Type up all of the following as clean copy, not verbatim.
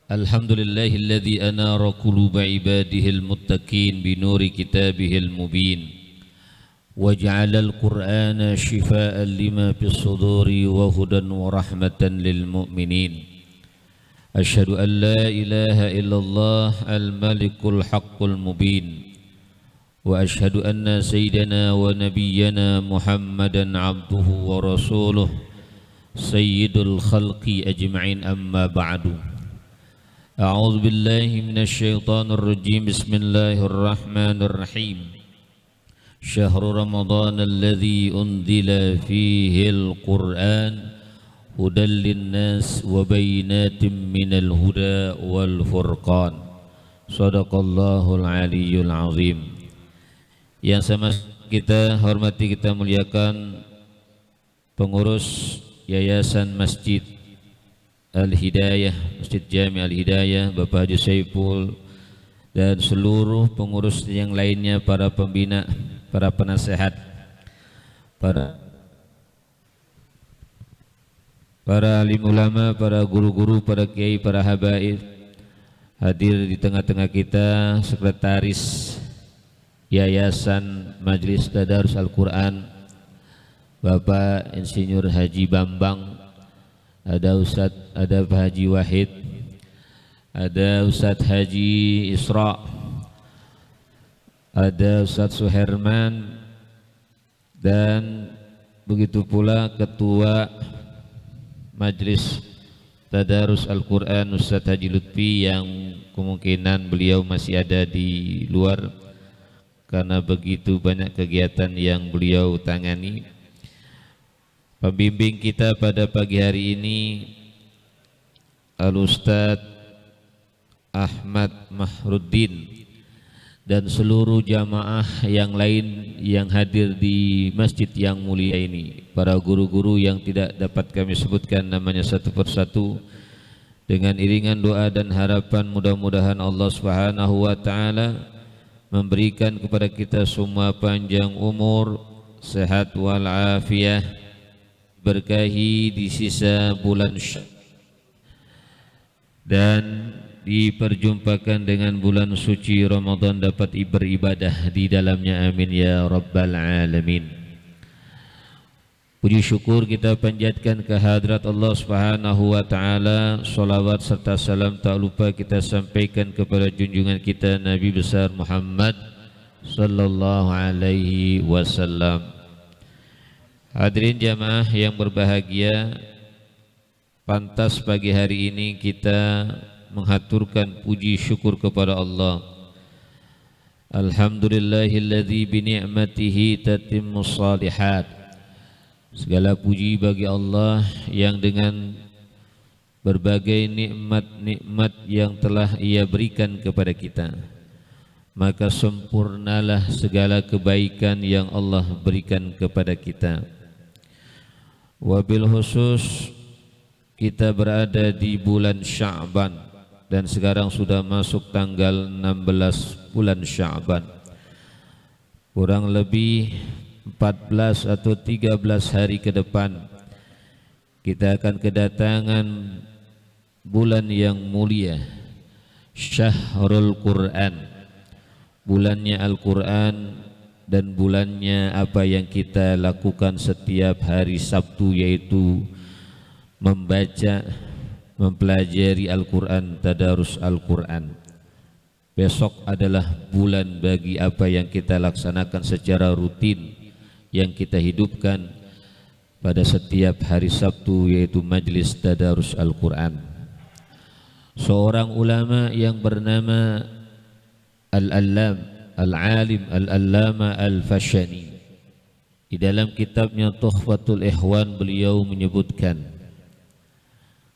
Alhamdulillahilladzi anara quluba ibadihil muttaqin binuri kitabihil mubin wa ja'alal qur'ana shifaa'an lima fis suduri wa hudan wa rahmatan lil mu'minin. Asyhadu an la ilaha illallah al-malikul haqqul mubin wa asyhadu anna sayyidana wa nabiyyana Muhammadan abduhu wa rasuluh sayyidul khalqi ajma'in, amma ba'du. A'udzu billahi minasy syaithanir rajim. Bismillahirrahmanirrahim. Syahrul Ramadan alladzi unzila fihil Qur'an hudan linnas wa bayyinatin minal huda wal furqan. Shadaqallahul aliyyul azim. Yang sama kita hormati, kita muliakan pengurus Yayasan Masjid Al-Hidayah, Masjid Jami Al-Hidayah, Bapak Haji Saiful, dan seluruh pengurus yang lainnya, para pembina, para penasehat, para alim ulama, para guru-guru, para kiai, para habaib, hadir di tengah-tengah kita, sekretaris Yayasan Majelis Tadarus Al-Quran, Bapak Insinyur Haji Bambang, ada Ustadz, ada Pak Haji Wahid, ada Ustadz Haji Isra, ada Ustadz Suherman, dan begitu pula Ketua Majelis Tadarus Al-Quran Ustadz Haji Lutfi, yang kemungkinan beliau masih ada di luar karena begitu banyak kegiatan yang beliau tangani. Pembimbing kita pada pagi hari ini Al-Ustadz Ahmad Mahruddin, dan seluruh jamaah yang lain yang hadir di masjid yang mulia ini, para guru-guru yang tidak dapat kami sebutkan namanya satu persatu, dengan iringan doa dan harapan mudah-mudahan Allah Subhanahu wa taala memberikan kepada kita semua panjang umur, sehat walafiat, berkahi di sisa bulan dan diperjumpakan dengan bulan suci Ramadan, dapat beribadah di dalamnya, amin ya rabbal alamin. Puji syukur kita panjatkan kehadrat Allah Subhanahu wa taala. Salawat serta salam tak lupa kita sampaikan kepada junjungan kita Nabi besar Muhammad sallallahu alaihi wasallam. Hadirin jamaah yang berbahagia, pantas pagi hari ini kita menghaturkan puji syukur kepada Allah. Alhamdulillahilladzi bi ni'matihi tatimmus shalihat. Segala puji bagi Allah yang dengan berbagai nikmat-nikmat yang telah Ia berikan kepada kita, maka sempurnalah segala kebaikan yang Allah berikan kepada kita. Wabil khusus kita berada di bulan Sya'ban, dan sekarang sudah masuk tanggal 16 bulan Sya'ban. Kurang lebih 14 atau 13 hari ke depan kita akan kedatangan bulan yang mulia, Syahrul Quran, bulannya Al-Quran, dan bulannya apa yang kita lakukan setiap hari Sabtu, yaitu membaca, mempelajari Al-Quran, tadarus Al-Quran. Besok adalah bulan bagi apa yang kita laksanakan secara rutin, yang kita hidupkan pada setiap hari Sabtu, yaitu Majlis Tadarus Al-Quran. Seorang ulama yang bernama Al-Alim Al-Allama Al-Fashani, di dalam kitabnya Tuhfatul Ikhwan, beliau menyebutkan,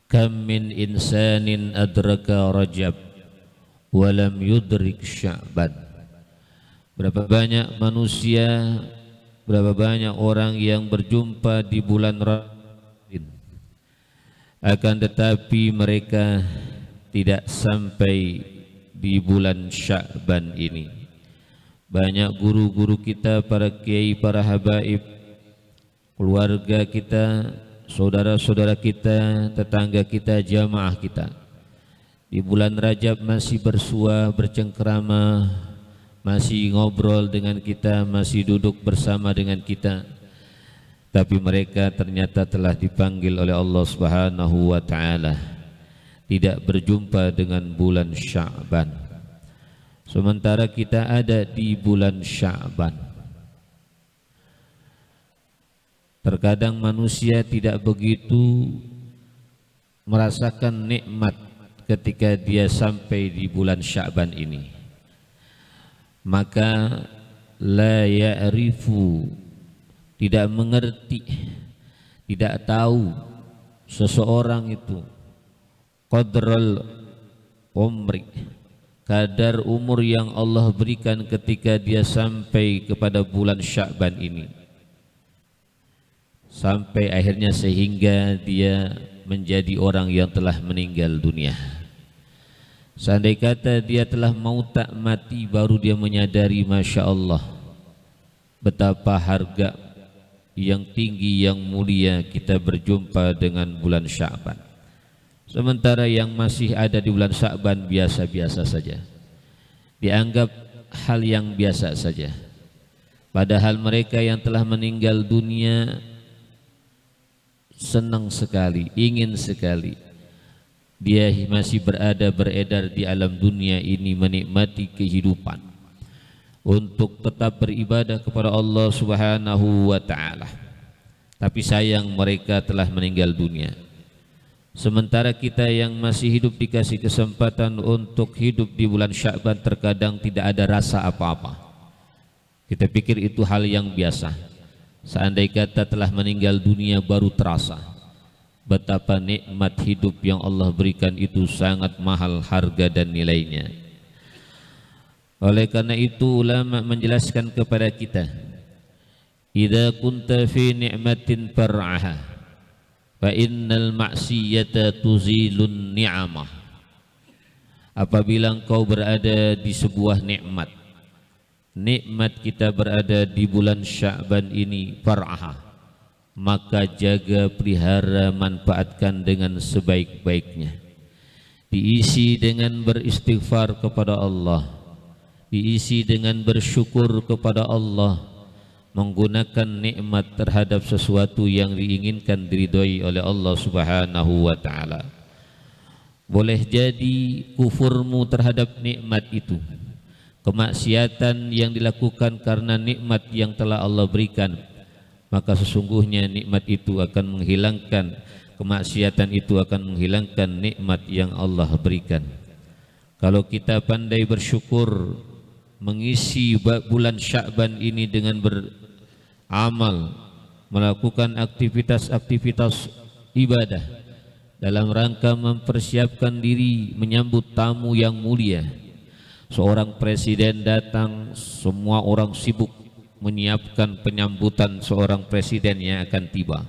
kam min insanin adraka Rajab walam yudrik Sya'ban. Berapa banyak manusia, berapa banyak orang yang berjumpa di bulan Ramadan, akan tetapi mereka tidak sampai di bulan Sya'ban ini. Banyak guru-guru kita, para kiai, para habaib, keluarga kita, saudara-saudara kita, tetangga kita, jamaah kita, Di bulan Rajab masih bersua, bercengkrama, masih ngobrol dengan kita, masih duduk bersama dengan kita. Tapi mereka ternyata telah dipanggil oleh Allah Subhanahu wa taala tidak berjumpa dengan bulan Sya'ban. Sementara kita ada di bulan Sya'ban. Terkadang manusia tidak begitu merasakan nikmat ketika dia sampai di bulan Sya'ban ini. Maka la ya'rifu, tidak mengerti, tidak tahu seseorang itu qadral umri, kadar umur yang Allah berikan ketika dia sampai kepada bulan Sya'ban ini, sampai akhirnya sehingga dia menjadi orang yang telah meninggal dunia. Seandai kata dia telah mau tak mati, baru dia menyadari Masya Allah betapa harga yang tinggi, yang mulia kita berjumpa dengan bulan Sya'ban. Sementara yang masih ada di bulan Sya'ban biasa-biasa saja, dianggap hal yang biasa saja. Padahal mereka yang telah meninggal dunia senang sekali, ingin sekali dia masih beredar di alam dunia ini, menikmati kehidupan untuk tetap beribadah kepada Allah Subhanahu wa taala. Tapi sayang mereka telah meninggal dunia. Sementara kita yang masih hidup dikasih kesempatan untuk hidup di bulan Sya'ban, terkadang tidak ada rasa apa-apa. Kita pikir itu hal yang biasa. Seandai kata telah meninggal dunia baru terasa betapa nikmat hidup yang Allah berikan itu sangat mahal harga dan nilainya. Oleh karena itu ulama menjelaskan kepada kita, idza kunta fi ni'matin far'aha fa innal ma'siyata tuzilun ni'amah. Apabila engkau berada di sebuah nikmat, nikmat kita berada di bulan Sya'ban ini, far'aha, maka jaga, pelihara, manfaatkan dengan sebaik-baiknya. Diisi dengan beristighfar kepada Allah, diisi dengan bersyukur kepada Allah, menggunakan nikmat terhadap sesuatu yang diinginkan, diridhoi oleh Allah Subhanahu wa taala. Boleh jadi kufurmu terhadap nikmat itu, kemaksiatan yang dilakukan karena nikmat yang telah Allah berikan, maka sesungguhnya nikmat itu akan menghilangkan, kemaksiatan itu akan menghilangkan nikmat yang Allah berikan. Kalau kita pandai bersyukur, mengisi bulan Sya'ban ini dengan beramal, melakukan aktivitas-aktivitas ibadah dalam rangka mempersiapkan diri menyambut tamu yang mulia. Seorang presiden datang, semua orang sibuk menyiapkan penyambutan seorang presiden yang akan tiba.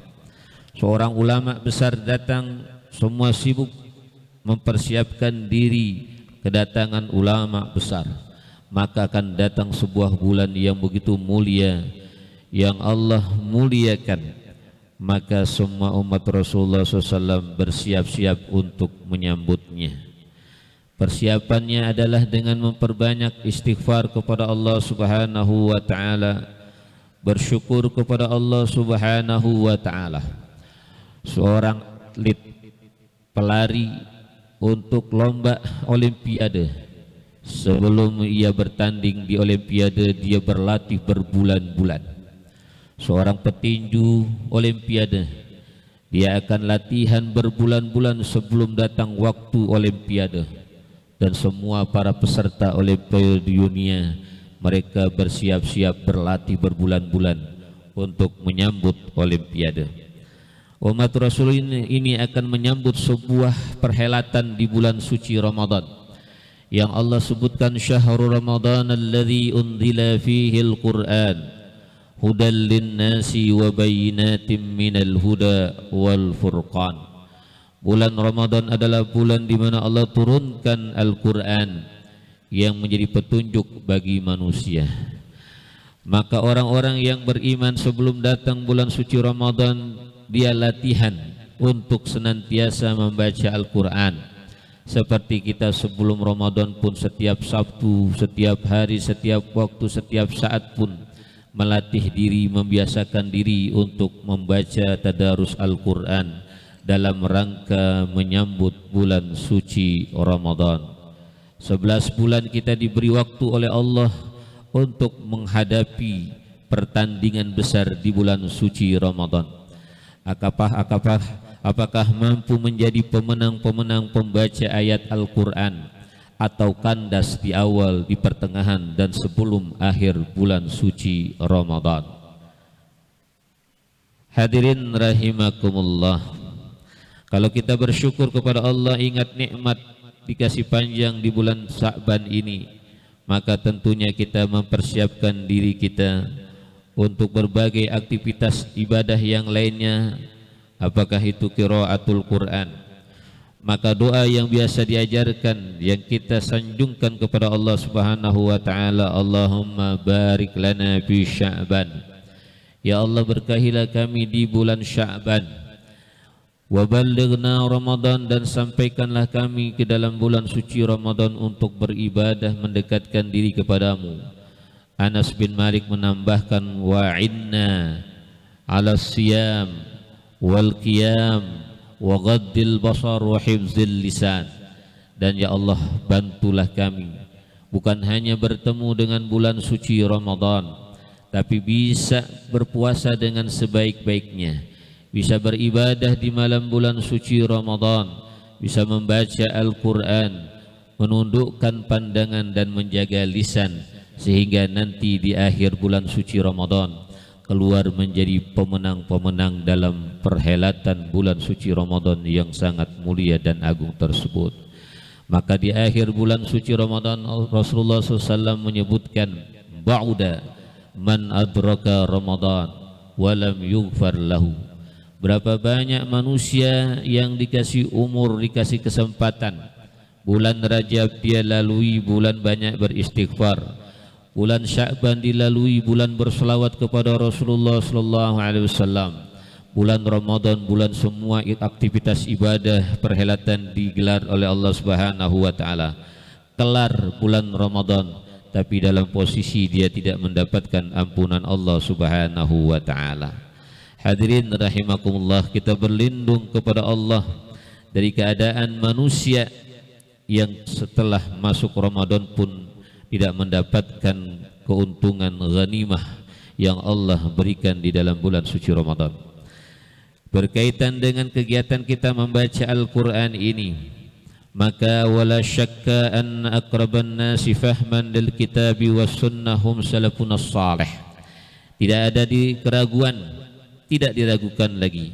Seorang ulama besar datang, semua sibuk mempersiapkan diri kedatangan ulama besar. Maka akan datang sebuah bulan yang begitu mulia, yang Allah muliakan. Maka semua umat Rasulullah SAW bersiap-siap untuk menyambutnya. Persiapannya adalah dengan memperbanyak istighfar kepada Allah Subhanahu wa taala, bersyukur kepada Allah Subhanahu wa taala. Seorang atlet pelari untuk lomba olimpiade, sebelum ia bertanding di olimpiade dia berlatih berbulan-bulan. Seorang petinju olimpiade, dia akan latihan berbulan-bulan sebelum datang waktu olimpiade. Dan semua para peserta olimpiade dunia, mereka bersiap-siap berlatih berbulan-bulan untuk menyambut olimpiade. Umat Rasul ini akan menyambut sebuah perhelatan di bulan suci Ramadan yang Allah sebutkan, syahrul Ramadan alladzi unzila fihi al-Qur'an hudal lin-nasi wa bayyinatin minal huda wal furqan. Bulan Ramadan adalah bulan di mana Allah turunkan Al-Quran yang menjadi petunjuk bagi manusia. Maka orang-orang yang beriman sebelum datang bulan suci Ramadan, dia latihan untuk senantiasa membaca Al-Quran, seperti kita sebelum Ramadan pun setiap Sabtu, setiap hari, setiap waktu, setiap saat pun melatih diri, membiasakan diri untuk membaca tadarus Al-Quran dalam rangka menyambut bulan suci Ramadan. 11 bulan kita diberi waktu oleh Allah untuk menghadapi pertandingan besar di bulan suci Ramadan. Apakah mampu menjadi pemenang-pemenang pembaca ayat Al-Quran atau kandas di awal, di pertengahan dan sebelum akhir bulan suci Ramadan? Hadirin rahimakumullah, kalau kita bersyukur kepada Allah, ingat nikmat dikasih panjang di bulan Sya'ban ini, maka tentunya kita mempersiapkan diri kita untuk berbagai aktivitas ibadah yang lainnya. Apakah itu qiraatul Quran, maka doa yang biasa diajarkan, yang kita sanjungkan kepada Allah Subhanahu wa taala, Allahumma barik lana fi Sya'ban, ya Allah berkahilah kami di bulan Sya'ban, wa ballighna Ramadan, dan sampaikanlah kami ke dalam bulan suci Ramadan untuk beribadah mendekatkan diri kepadamu. Anas bin Malik menambahkan, wa'inna ala siyam wal qiyam wa ghaddil basar wa hifzil lisan, dan ya Allah bantulah kami bukan hanya bertemu dengan bulan suci Ramadan, tapi bisa berpuasa dengan sebaik-baiknya, bisa beribadah di malam bulan suci Ramadan, bisa membaca Al-Quran, menundukkan pandangan dan menjaga lisan, sehingga nanti di akhir bulan suci Ramadan keluar menjadi pemenang-pemenang dalam perhelatan bulan suci Ramadan yang sangat mulia dan agung tersebut. Maka di akhir bulan suci Ramadan Rasulullah SAW menyebutkan, ba'uda man adraka Ramadan walam yughfar lahu. Berapa banyak manusia yang dikasih umur, dikasih kesempatan, bulan Rajab dia lalui, bulan banyak beristighfar, bulan Sya'ban dilalui, bulan berselawat kepada Rasulullah sallallahu alaihi wasallam, bulan Ramadan, bulan semua aktivitas ibadah perhelatan digelar oleh Allah Subhanahu wa taala. Kelar bulan Ramadan, tapi dalam posisi dia tidak mendapatkan ampunan Allah Subhanahu wa taala. Hadirin rahimakumullah, kita berlindung kepada Allah dari keadaan manusia yang setelah masuk Ramadan pun tidak mendapatkan keuntungan ghanimah yang Allah berikan di dalam bulan suci Ramadan. Berkaitan dengan kegiatan kita membaca Al-Quran ini, maka wala syakka an aqraban nasi fahman lil kitabi was sunnahum salafun salih. Tidak ada keraguan, tidak diragukan lagi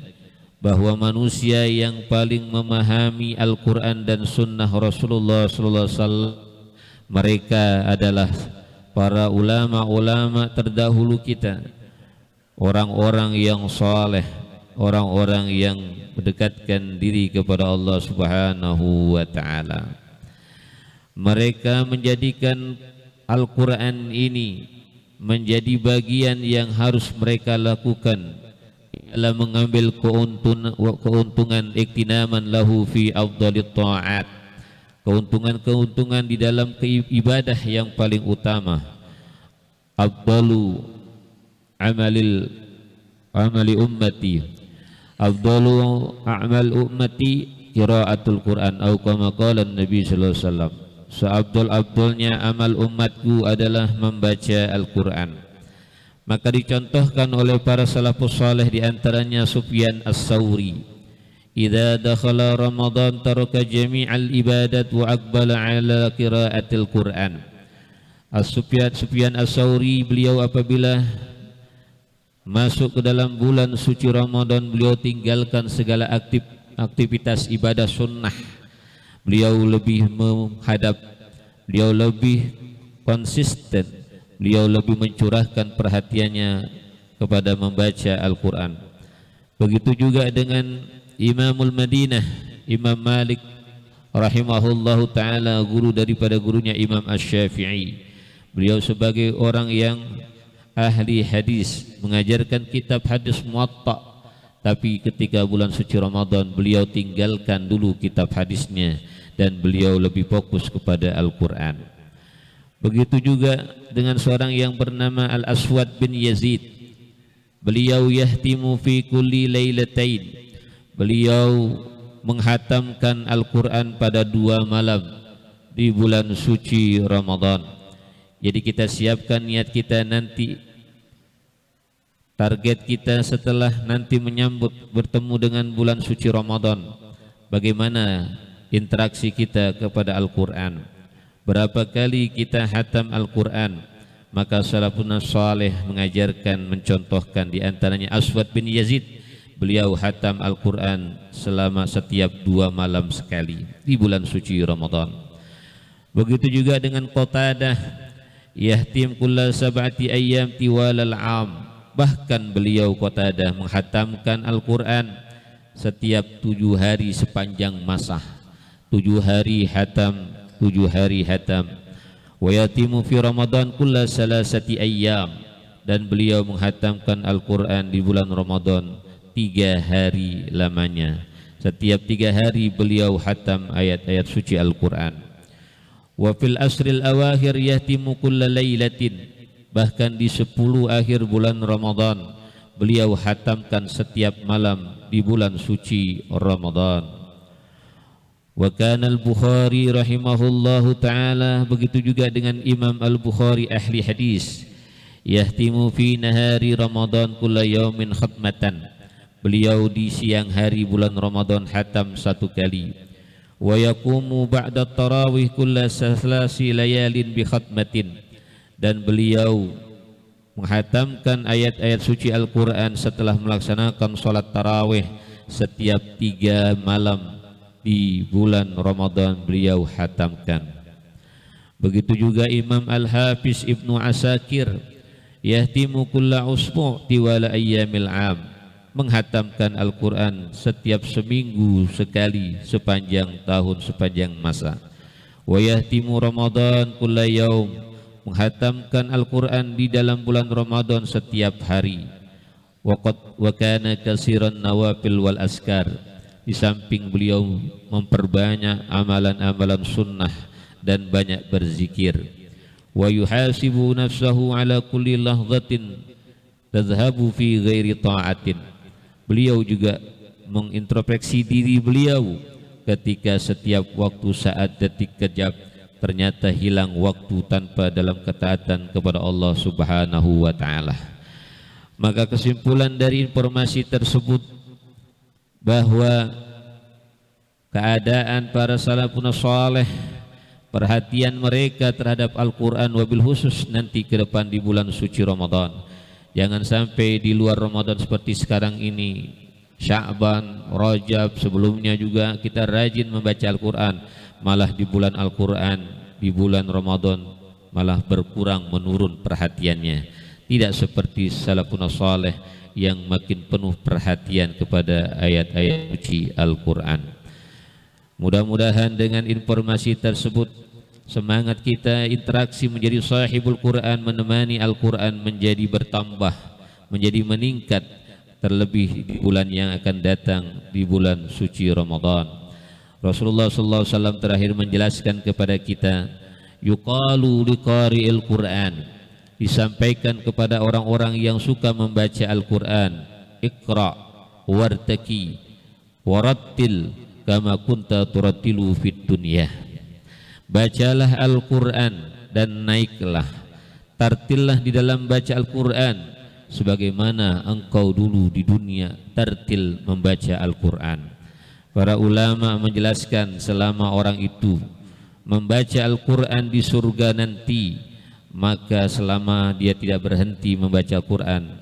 bahwa manusia yang paling memahami Al-Quran dan sunnah Rasulullah sallallahu alaihi wasallam, mereka adalah para ulama-ulama terdahulu kita, orang-orang yang saleh, orang-orang yang mendekatkan diri kepada Allah Subhanahu wa taala. Mereka menjadikan Al-Quran ini menjadi bagian yang harus mereka lakukan dalam mengambil keuntungan iktinaman lahu fi afdalit ta'at, keuntungan-keuntungan di dalam ibadah yang paling utama. Afdalu amali ummati, afdalu a'mal ummati qiraatul Quran, atau kama qala Nabi sallallahu alaihi wasallam, seabdul-abdulnya amal umatku adalah membaca Al-Quran. Maka dicontohkan oleh para salafus saleh, di antaranya Sufyan As-Sawri, idza dakhala Ramadan taraka jami'al ibadat wa aqbala ala qiraatil Quran. Sufyan As-Sawri, beliau apabila masuk ke dalam bulan suci Ramadan, beliau tinggalkan segala aktivitas ibadah sunnah. Beliau lebih menghadap, beliau lebih konsisten, beliau lebih mencurahkan perhatiannya kepada membaca Al-Quran. Begitu juga dengan Imamul Madinah, Imam Malik rahimahullahu ta'ala, guru daripada gurunya Imam Asy-Syafi'i. Beliau sebagai orang yang ahli hadis, mengajarkan kitab hadis Muwatta, tapi ketika bulan suci Ramadan beliau tinggalkan dulu kitab hadisnya, dan beliau lebih fokus kepada Al-Quran. Begitu juga dengan seorang yang bernama Al-Aswad bin Yazid. Beliau yahtimu fi kulli lailatain. Beliau menghatamkan Al-Quran pada 2 malam di bulan suci Ramadan. Jadi kita siapkan niat kita nanti, target kita setelah nanti menyambut bertemu dengan bulan suci Ramadan, bagaimana interaksi kita kepada Al-Quran, berapa kali kita hatam Al-Quran. Maka salafun salih mengajarkan, mencontohkan, di antaranya Aswad bin Yazid, beliau hatam Al-Quran selama setiap 2 malam sekali di bulan suci Ramadan. Begitu juga dengan Qatadah, yahtim kulla sab'ati ayyam tiwalal am. Bahkan beliau Qatadah menghatamkan Al-Quran setiap 7 hari sepanjang masa. 7 hari hatam, 7 hari hatam. Wa yatimu fi Ramadan kulla salasati ayyam. Dan beliau menghatamkan Al-Quran di bulan Ramadan 3 hari lamanya. Setiap 3 hari beliau hatam ayat-ayat suci Al-Quran. Wa fil asril awakhir yahtimu kulla laylatin. Bahkan di 10 akhir bulan Ramadan beliau hatamkan setiap malam di bulan suci Ramadan. Wa kana Al-Bukhari rahimahullahu ta'ala, begitu juga dengan Imam Al-Bukhari ahli hadis, yahtimu fi nahari Ramadan kulla yaumin khatmatan. Beliau di siang hari bulan Ramadan hatam 1 kali. Wa yaqumu ba'da tarawih kulla salasi layalin bi khatmatin. Dan beliau menghatamkan ayat-ayat suci Al-Quran setelah melaksanakan sholat tarawih setiap 3 malam di bulan Ramadan beliau hatamkan. Begitu juga Imam Al-Hafiz Ibnu Asakir, yahtimu kulla usbu' tiwala ayyamil am. Menghatamkan Al-Quran setiap seminggu sekali sepanjang tahun, sepanjang masa. Wa yahtimu Ramadan kulla yaum. Menghatamkan Al-Quran di dalam bulan Ramadan setiap hari. Wa kana kasiran nawafil wal askar. Di samping beliau memperbanyak amalan-amalan sunnah dan banyak berzikir. Wa yuhasibu nafsahu ala kulli lahzatin tadhhabu fi ghairi ta'atin. Beliau juga mengintrospeksi diri beliau ketika setiap waktu, saat, detik, kejap ternyata hilang waktu tanpa dalam ketaatan kepada Allah Subhanahu wa ta'ala. Maka kesimpulan dari informasi tersebut bahwa keadaan para salafun salih, perhatian mereka terhadap Al-Quran, wabil khusus nanti ke depan di bulan suci Ramadan. Jangan sampai di luar Ramadan seperti sekarang ini, Sya'ban, Rajab, sebelumnya juga kita rajin membaca Al-Quran, malah di bulan Al-Quran, di bulan Ramadan malah berkurang, menurun perhatiannya. Tidak seperti salafun salih yang makin penuh perhatian kepada ayat-ayat suci Al-Quran. Mudah-mudahan dengan informasi tersebut semangat kita interaksi menjadi sahibul Quran, menemani Al-Quran menjadi bertambah, menjadi meningkat, terlebih di bulan yang akan datang, di bulan suci Ramadan. Rasulullah SAW terakhir menjelaskan kepada kita, yuqalu liqari'il Quran, disampaikan kepada orang-orang yang suka membaca Al-Quran, iqra wartaki warattil kama kunta turattilu fid dunya. Bacalah Al-Quran dan naiklah, tartillah di dalam baca Al-Quran sebagaimana engkau dulu di dunia tartil membaca Al-Quran. Para ulama menjelaskan selama orang itu membaca Al-Quran di surga nanti, maka selama dia tidak berhenti membaca Al-Quran,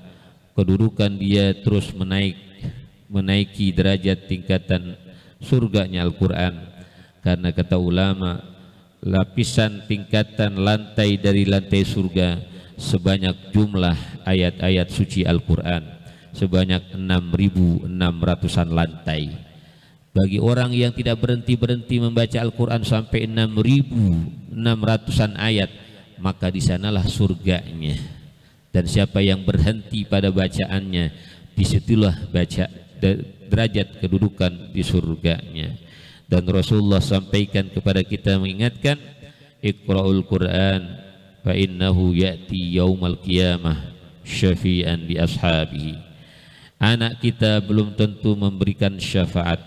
kedudukan dia terus menaiki derajat tingkatan surganya Al-Quran. Karena kata ulama, lapisan tingkatan lantai dari lantai surga sebanyak jumlah ayat-ayat suci Al-Quran, sebanyak 6.600-an lantai. Bagi orang yang tidak berhenti-berhenti membaca Al-Quran sampai 6.600-an ayat, maka di sanalah surganya. Dan siapa yang berhenti pada bacaannya, disitulah derajat kedudukan di surganya. Dan Rasulullah sampaikan kepada kita, mengingatkan, Iqra'ul Qur'an fa innahu ya'ti yaumal qiyamah syafi'an li ashabihi. Anak kita belum tentu memberikan syafaat.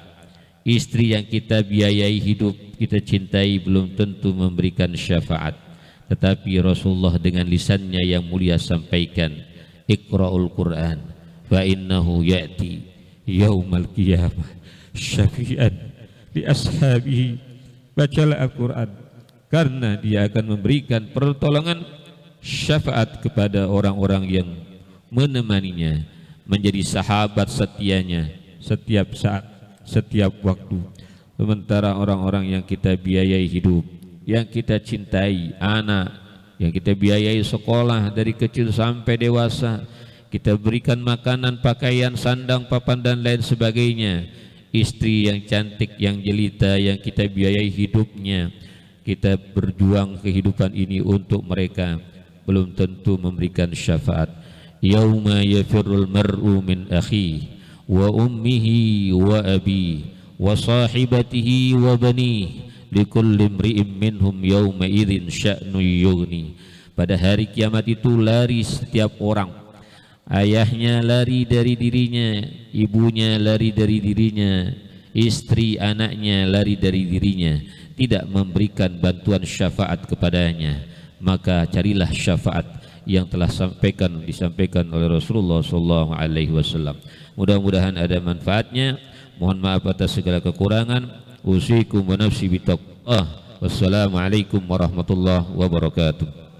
Istri yang kita biayai hidup, kita cintai, belum tentu memberikan syafaat. Tetapi Rasulullah dengan lisannya yang mulia sampaikan, Iqra'ul Qur'an fa innahu ya'ti yaumal qiyamah syafi'an li ashabihi. Bacalah Al-Quran karena dia akan memberikan pertolongan, syafaat kepada orang-orang yang menemaninya, menjadi sahabat setianya setiap saat, setiap waktu. Sementara orang-orang yang kita biayai hidup, yang kita cintai, anak yang kita biayai sekolah dari kecil sampai dewasa, kita berikan makanan, pakaian, sandang, papan dan lain sebagainya, istri yang cantik, yang jelita, yang kita biayai hidupnya, kita berjuang kehidupan ini untuk mereka, belum tentu memberikan syafaat. Yauma yafirrul mar'u min akhihi wa ummihi wa abihi wa sahibatihi wa banihi likulli imri'in minhum yawma idzin sya'nu yughni. Pada hari kiamat itu lari setiap orang. Ayahnya lari dari dirinya, ibunya lari dari dirinya, istri anaknya lari dari dirinya, tidak memberikan bantuan syafaat kepadanya. Maka carilah syafaat yang telah disampaikan oleh Rasulullah SAW. Mudah-mudahan ada manfaatnya. Mohon maaf atas segala kekurangan. Usikum wa nafsi bitaqwallah. Wassalamualaikum warahmatullahi wabarakatuh.